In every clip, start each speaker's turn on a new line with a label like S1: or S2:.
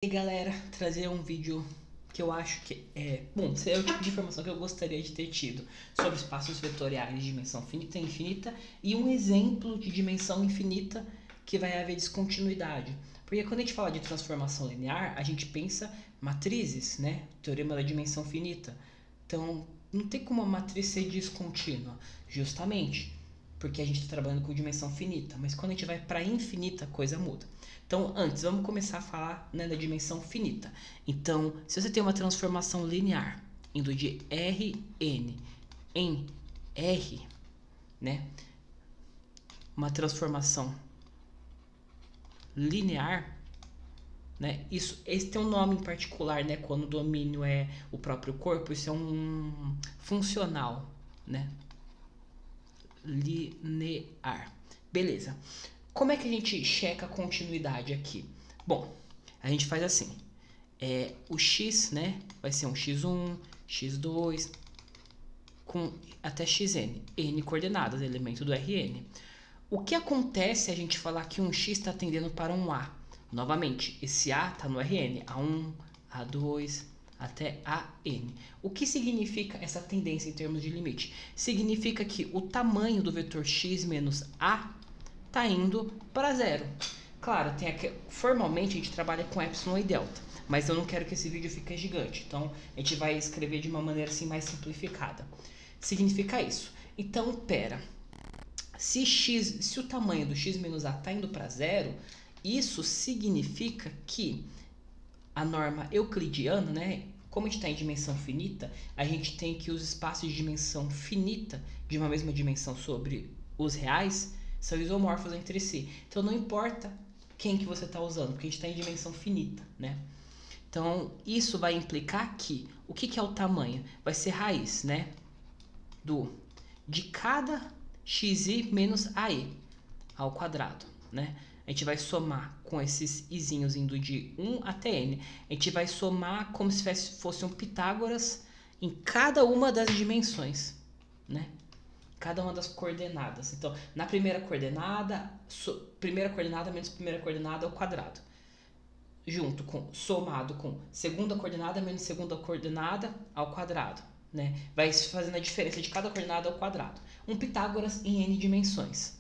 S1: E galera, trazer um vídeo que eu acho que bom, esse é o tipo de informação que eu gostaria de ter tido sobre espaços vetoriais de dimensão finita e infinita e um exemplo de dimensão infinita que vai haver descontinuidade. Porque quando a gente fala de transformação linear, a gente pensa matrizes, né? Teorema da dimensão finita. Então, não tem como a matriz ser descontínua, justamente porque a gente está trabalhando com dimensão finita. Mas quando a gente vai para infinita, a coisa muda. Então, antes, vamos começar a falar, né, da dimensão finita. Então, se você tem uma transformação linear indo de Rn em R, né, uma transformação linear, né, esse tem um nome em particular, né, quando o domínio é o próprio corpo, isso é um funcional, né, linear. Beleza. Como é que a gente checa a continuidade aqui? Bom, a gente faz assim. O x, né, vai ser um x1, x2, com até xn, n coordenadas, elemento do Rn. O que acontece se a gente falar que um x está tendendo para um A? Novamente, esse A está no Rn, A1, A2, até AN. O que significa essa tendência em termos de limite? Significa que o tamanho do vetor x menos A está indo para zero. Claro, formalmente a gente trabalha com epsilon e delta, mas eu não quero que esse vídeo fique gigante, então a gente vai escrever de uma maneira assim mais simplificada. Significa isso. Então, pera, se o tamanho do x menos a está indo para zero, isso significa que a norma euclidiana, né, como a gente está em dimensão finita, a gente tem que os espaços de dimensão finita, de uma mesma dimensão sobre os reais, são isomorfos entre si. Então não importa quem que você está usando, porque a gente está em dimensão finita, né? Então isso vai implicar que o que é o tamanho? Vai ser raiz, né? De cada xi menos ae ao quadrado, né? A gente vai somar com esses izinhos indo de 1 até n. A gente vai somar como se fosse um Pitágoras em cada uma das dimensões, né? Cada uma das coordenadas. Então, na primeira coordenada menos primeira coordenada ao quadrado. Somado com segunda coordenada menos segunda coordenada ao quadrado, né? Vai fazendo a diferença de cada coordenada ao quadrado. Um Pitágoras em n dimensões.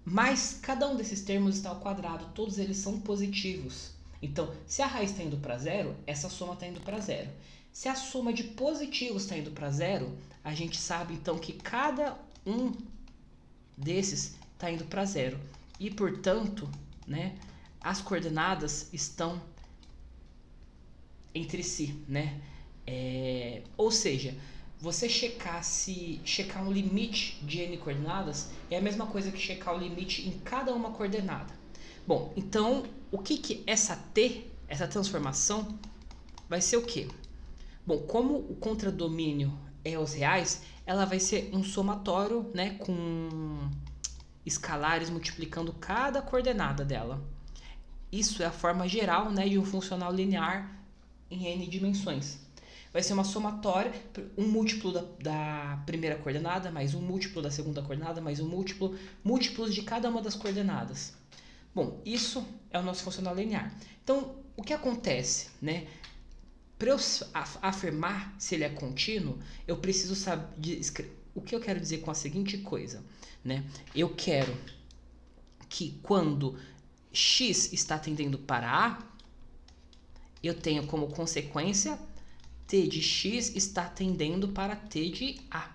S1: Mas cada um desses termos está ao quadrado, todos eles são positivos. Então, se a raiz está indo para zero, essa soma está indo para zero. Se a soma de positivos está indo para zero, a gente sabe então que cada um desses está indo para zero. E, portanto, né, as coordenadas estão entre si, né? Ou seja, você checar um limite de n coordenadas é a mesma coisa que checar o limite em cada uma coordenada. Bom, então o que essa transformação vai ser o quê? Bom, como o contradomínio é os reais, ela vai ser um somatório, né, com escalares multiplicando cada coordenada dela. Isso é a forma geral, né, de um funcional linear em n dimensões. Vai ser uma somatória, um múltiplo da primeira coordenada, mais um múltiplo da segunda coordenada, mais um múltiplos de cada uma das coordenadas. Bom, isso é o nosso funcional linear. Então, o que acontece, né? Para eu afirmar se ele é contínuo, eu preciso saber o que eu quero dizer com a seguinte coisa, né? Eu quero que quando x está tendendo para A, eu tenho como consequência t de x está tendendo para t de A.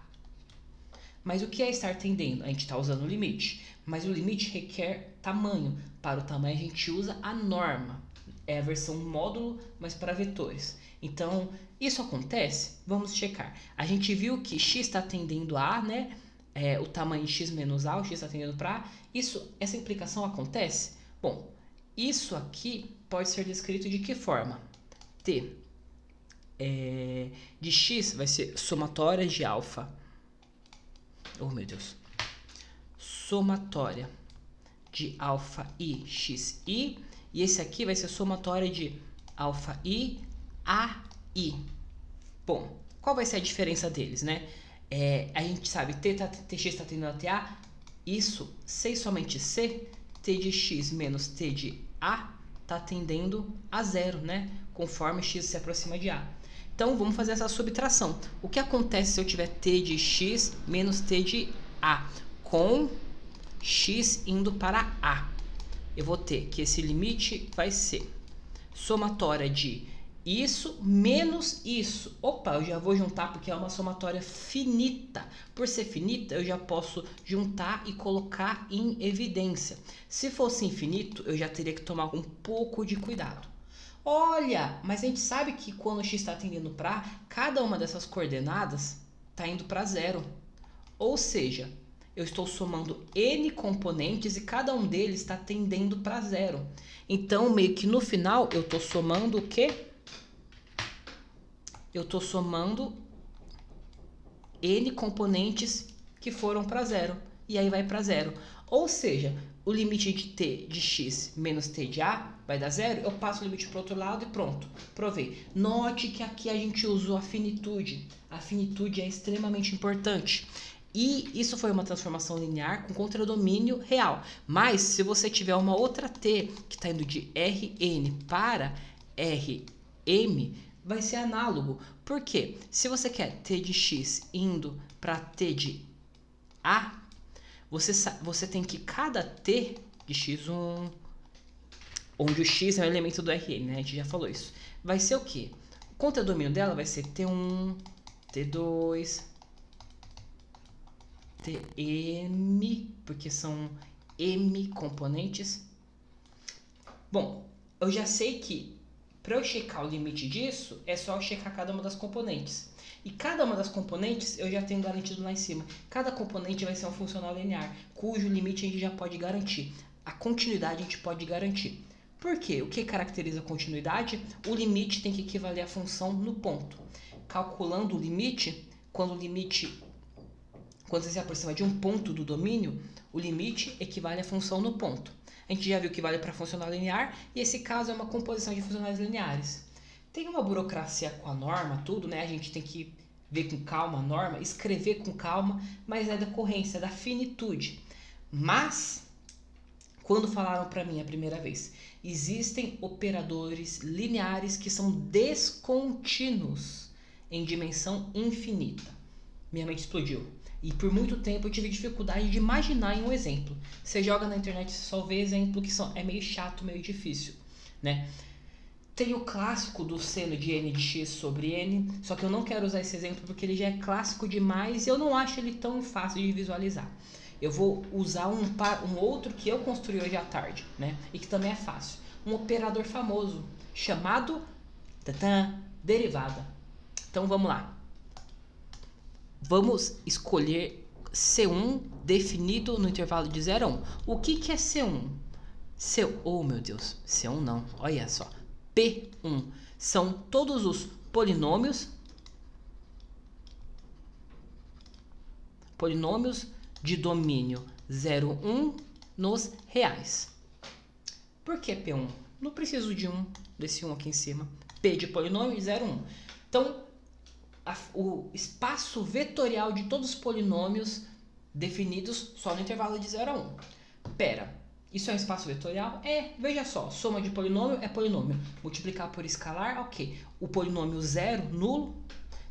S1: Mas o que é estar tendendo? A gente está usando o limite, mas o limite requer tamanho. Para o tamanho a gente usa a norma, é a versão módulo, mas para vetores. Então, isso acontece? Vamos checar. A gente viu que x está tendendo a A, né? O tamanho de x menos A, o x está tendendo para A. Essa implicação acontece? Bom, isso aqui pode ser descrito de que forma? T de x vai ser somatória de alfa. Oh, meu Deus. Somatória de alfa i xi. E esse aqui vai ser somatória de alfa i a i. Bom, qual vai ser a diferença deles, né? A gente sabe, tx está tendendo até A. Isso, C somente C, t de x menos t de A está tendendo a zero, né? Conforme x se aproxima de a. Então, vamos fazer essa subtração. O que acontece se eu tiver t de x menos t de a, com x indo para a? Eu vou ter que esse limite vai ser somatória de isso menos isso. Opa, eu já vou juntar porque é uma somatória finita. Por ser finita, eu já posso juntar e colocar em evidência. Se fosse infinito, eu já teria que tomar um pouco de cuidado. Olha, mas a gente sabe que quando x está tendendo para, cada uma dessas coordenadas está indo para zero. Ou seja, eu estou somando n componentes e cada um deles está tendendo para zero. Então, meio que no final, eu estou somando o quê? Eu estou somando n componentes que foram para zero. E aí vai para zero. Ou seja, o limite de t de x menos t de a vai dar zero. Eu passo o limite para o outro lado e pronto. Provei. Note que aqui a gente usou a finitude. A finitude é extremamente importante. E isso foi uma transformação linear com contradomínio real. Mas se você tiver uma outra t que está indo de Rn para Rm, vai ser análogo. Por quê? Se você quer t de x indo para t de a, você tem que cada t de x1, onde o x é um elemento do Rn, né? A gente já falou isso. Vai ser o quê? O contradomínio dela vai ser t1, t2, tm, porque são m componentes. Bom, eu já sei que para eu checar o limite disso, é só eu checar cada uma das componentes. E cada uma das componentes eu já tenho garantido lá em cima. Cada componente vai ser um funcional linear, cujo limite a gente já pode garantir. A continuidade a gente pode garantir. Por quê? O que caracteriza a continuidade? O limite tem que equivaler à função no ponto. Calculando o limite, quando você se aproxima de um ponto do domínio, o limite equivale à função no ponto. A gente já viu que vale para funcional linear, e esse caso é uma composição de funcionais lineares. Tem uma burocracia com a norma, tudo, né? A gente tem que ver com calma a norma, escrever com calma, mas é decorrência da finitude. Mas, quando falaram para mim a primeira vez, existem operadores lineares que são descontínuos em dimensão infinita. Minha mente explodiu. E por muito tempo eu tive dificuldade de imaginar em um exemplo. Você joga na internet e só vê exemplo que é meio chato, meio difícil, né? Tem o clássico do seno de n de x sobre n, só que eu não quero usar esse exemplo porque ele já é clássico demais e eu não acho ele tão fácil de visualizar. Eu vou usar um outro que eu construí hoje à tarde, né? E que também é fácil. Um operador famoso chamado derivada. Então vamos lá. Vamos escolher C1 definido no intervalo de 0 a 1. O que é C1? Oh, meu Deus. C1 não. Olha só. P1 são todos os polinômios de domínio 0, 1 nos reais. Por que P1? Não preciso de desse 1 aqui em cima. P de polinômio 0, 1. Então, o espaço vetorial de todos os polinômios definidos só no intervalo de 0 a 1. Pera, isso é um espaço vetorial? Veja só, soma de polinômio é polinômio. Multiplicar por escalar, ok. O polinômio 0, nulo,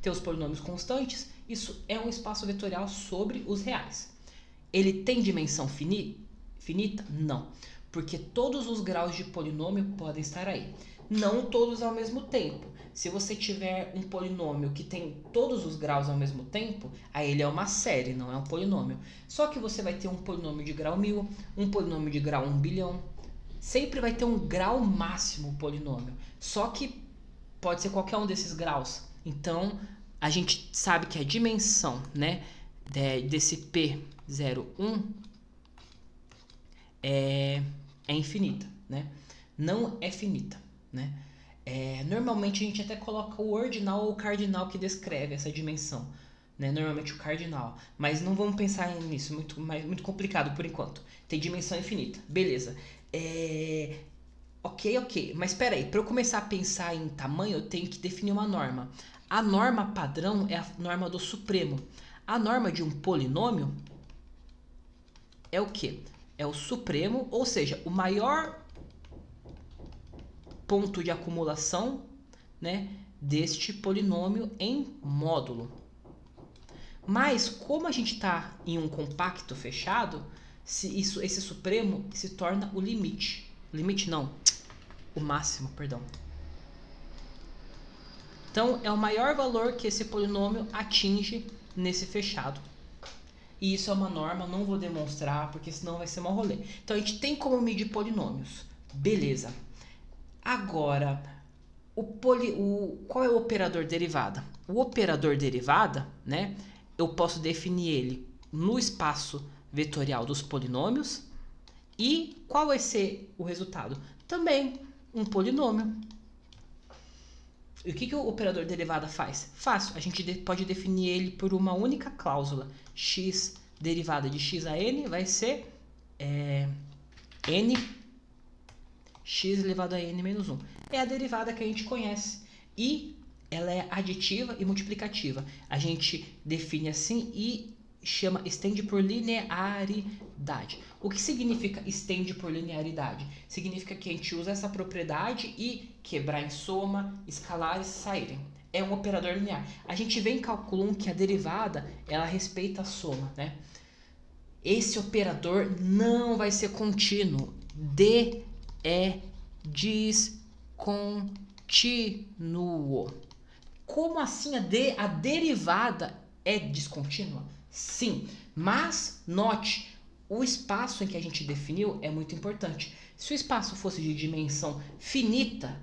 S1: tem os polinômios constantes, isso é um espaço vetorial sobre os reais. Ele tem dimensão finita? Não, porque todos os graus de polinômio podem estar aí. Não todos ao mesmo tempo. Se você tiver um polinômio que tem todos os graus ao mesmo tempo, aí ele é uma série, não é um polinômio. Só que você vai ter um polinômio de grau 1000, um polinômio de grau 1 bilhão. Sempre vai ter um grau máximo polinômio. Só que pode ser qualquer um desses graus. Então, a gente sabe que a dimensão, né, desse P01 é infinita, né? Não é finita, né? Normalmente a gente até coloca o ordinal ou o cardinal que descreve essa dimensão, né? Normalmente o cardinal, mas não vamos pensar nisso, muito complicado por enquanto. Tem dimensão infinita, beleza. Ok, mas espera aí, para eu começar a pensar em tamanho, eu tenho que definir uma norma. A norma padrão é a norma do supremo. A norma de um polinômio é o quê? É o supremo, ou seja, o maior ponto de acumulação, né, deste polinômio em módulo. Mas como a gente está em um compacto fechado, esse supremo se torna o limite. Limite não, o máximo, perdão. Então é o maior valor que esse polinômio atinge nesse fechado. E isso é uma norma, não vou demonstrar porque senão vai ser um rolê. Então a gente tem como medir polinômios. Beleza. Agora, qual é o operador derivada? O operador derivada, né, eu posso definir ele no espaço vetorial dos polinômios. E qual vai ser o resultado? Também um polinômio. E o que o operador derivada faz? Fácil, a gente pode definir ele por uma única cláusula. X derivada de x a n vai ser n x elevado a n menos 1. É a derivada que a gente conhece. E ela é aditiva e multiplicativa. A gente define assim e estende por linearidade. O que significa estende por linearidade? Significa que a gente usa essa propriedade e quebrar em soma, escalares saírem. É um operador linear. A gente vê em cálculo 1 que a derivada, ela respeita a soma, né? Esse operador não vai ser contínuo. D é descontínuo. Como assim a derivada é descontínua? Sim, mas note, o espaço em que a gente definiu é muito importante. Se o espaço fosse de dimensão finita,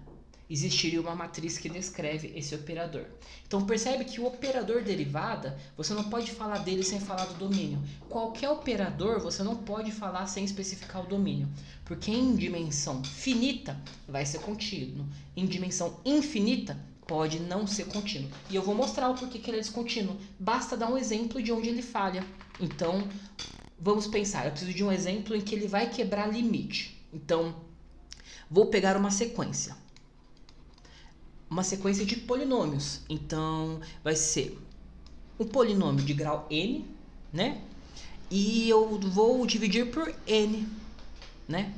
S1: existiria uma matriz que descreve esse operador. Então percebe que o operador derivada, você não pode falar dele sem falar do domínio. Qualquer operador você não pode falar sem especificar o domínio. Porque em dimensão finita vai ser contínuo. Em dimensão infinita pode não ser contínuo. E eu vou mostrar o porquê que ele é descontínuo. Basta dar um exemplo de onde ele falha. Então, vamos pensar. Eu preciso de um exemplo em que ele vai quebrar limite. Então, vou pegar uma sequência. Uma sequência de polinômios. Então, vai ser um polinômio de grau n, né? E eu vou dividir por n, né?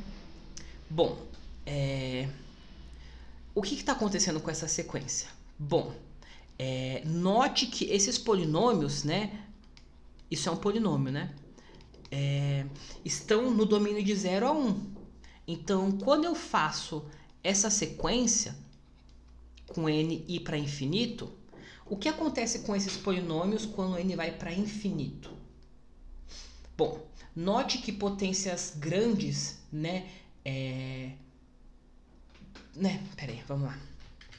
S1: Bom, o que está acontecendo com essa sequência? Bom, note que esses polinômios, né? Isso é um polinômio, né? Estão no domínio de 0 a 1. Então, quando eu faço essa sequência com n ir para infinito, o que acontece com esses polinômios quando n vai para infinito? Bom, note que potências grandes, né? Peraí, vamos lá.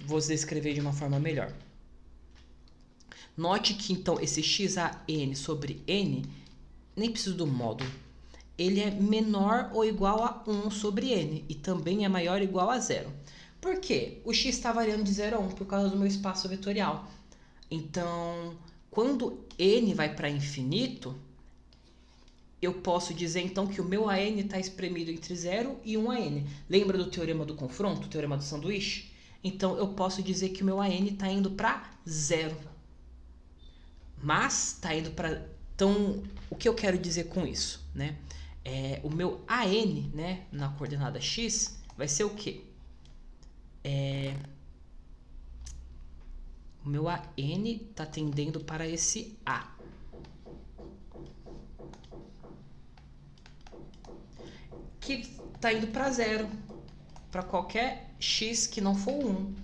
S1: Vou descrever de uma forma melhor. Note que então esse x a n sobre n, nem preciso do módulo, ele é menor ou igual a 1 sobre n e também é maior ou igual a 0. Por quê? O x está variando de 0 a 1 por causa do meu espaço vetorial. Então, quando n vai para infinito, eu posso dizer então que o meu AN está espremido entre 0 e 1AN. Lembra do teorema do confronto, o teorema do sanduíche? Então eu posso dizer que o meu AN está indo para 0. Mas está indo para... Então, o que eu quero dizer com isso? Né? O meu AN, né, na coordenada x, vai ser o quê? O meu AN está tendendo para esse A. Que está indo para 0, para qualquer x que não for 1.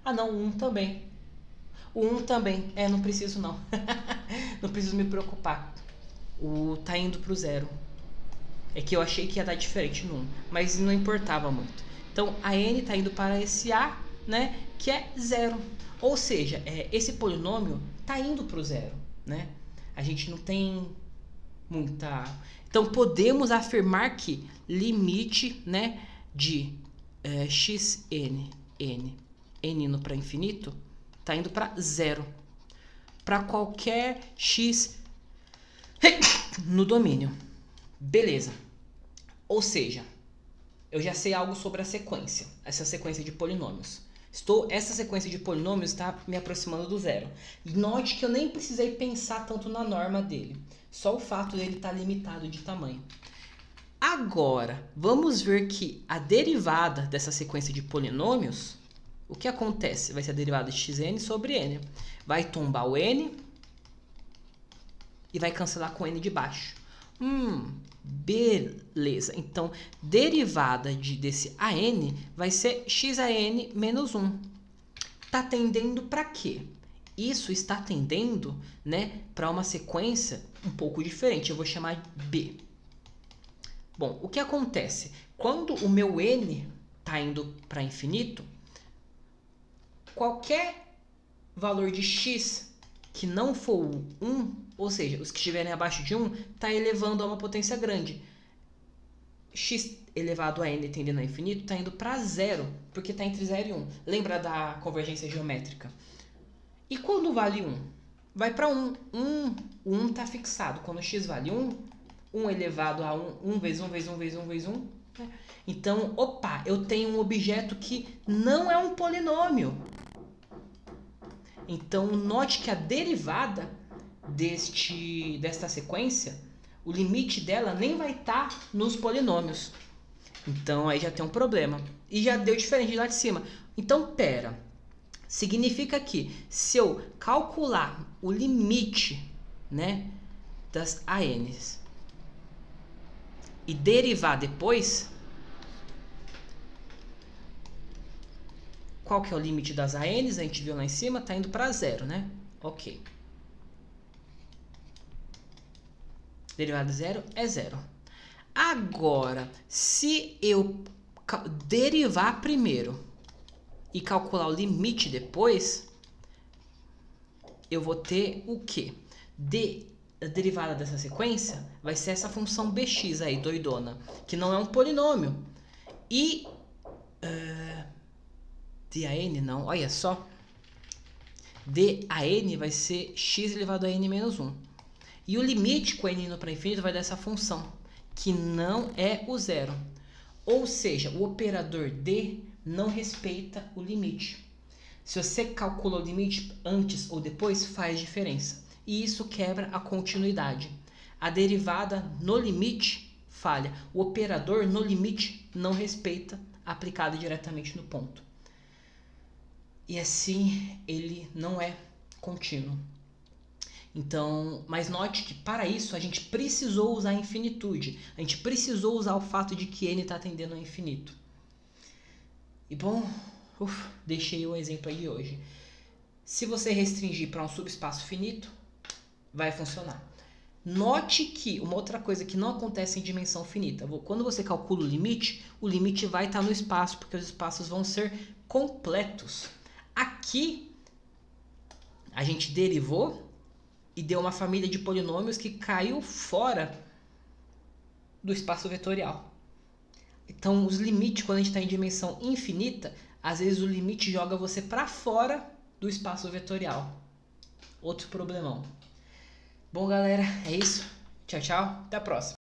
S1: Ah, não, 1 também. O 1 também. Não preciso não. Não preciso me preocupar. Tá indo para o 0. É que eu achei que ia dar diferente no 1, mas não importava muito. Então, a n está indo para esse a, né, que é 0. Ou seja, esse polinômio está indo para o 0, né? A gente não tem muita... Então, podemos afirmar que limite, né, de xn, n indo para infinito, está indo para 0. Para qualquer x no domínio. Beleza. Ou seja, eu já sei algo sobre a sequência, essa sequência de polinômios. Essa sequência de polinômios está me aproximando do 0. Note que eu nem precisei pensar tanto na norma dele. Só o fato dele estar limitado de tamanho. Agora, vamos ver que a derivada dessa sequência de polinômios, o que acontece? Vai ser a derivada de xn sobre n. Vai tombar o n e vai cancelar com n de baixo. Beleza. Então, derivada desse AN vai ser xan menos 1. Está tendendo para quê? Isso está tendendo, né, para uma sequência um pouco diferente. Eu vou chamar de B. Bom, o que acontece? Quando o meu n está indo para infinito, qualquer valor de x que não for 1, ou seja, os que estiverem abaixo de 1, está elevando a uma potência grande. X elevado a n tendendo a infinito está indo para 0, porque está entre 0 e 1. Lembra da convergência geométrica? E quando vale 1? Vai para 1. O 1 está fixado. Quando x vale 1, 1 elevado a 1 vezes 1 vezes 1 vezes 1 vezes 1. Então, opa, eu tenho um objeto que não é um polinômio. Então, note que a derivada desta sequência, o limite dela nem vai estar nos polinômios. Então, aí já tem um problema. E já deu diferente de lá de cima. Então, pera. Significa que se eu calcular o limite, né, das ANs e derivar depois, qual que é o limite das ANs? A gente viu lá em cima, está indo para 0, né? Ok. Derivada de 0 é 0. Agora, se eu derivar primeiro e calcular o limite depois, eu vou ter o quê? A derivada dessa sequência vai ser essa função bx aí, doidona, que não é um polinômio. E DAN não, olha só. DAN vai ser x elevado a n menos 1. E o limite com n indo para infinito vai dar essa função, que não é o zero. Ou seja, o operador D não respeita o limite. Se você calcula o limite antes ou depois, faz diferença. E isso quebra a continuidade. A derivada no limite falha. O operador no limite não respeita, aplicado diretamente no ponto. E assim ele não é contínuo. Então, mas note que para isso a gente precisou usar a infinitude. A gente precisou usar o fato de que n está tendendo ao infinito. E bom, deixei o exemplo aí de hoje. Se você restringir para um subespaço finito, vai funcionar. Note que uma outra coisa que não acontece em dimensão finita. Quando você calcula o limite vai estar no espaço, porque os espaços vão ser completos. Aqui, a gente derivou e deu uma família de polinômios que caiu fora do espaço vetorial. Então, os limites, quando a gente está em dimensão infinita, às vezes o limite joga você para fora do espaço vetorial. Outro problemão. Bom, galera, é isso. Tchau, tchau. Até a próxima.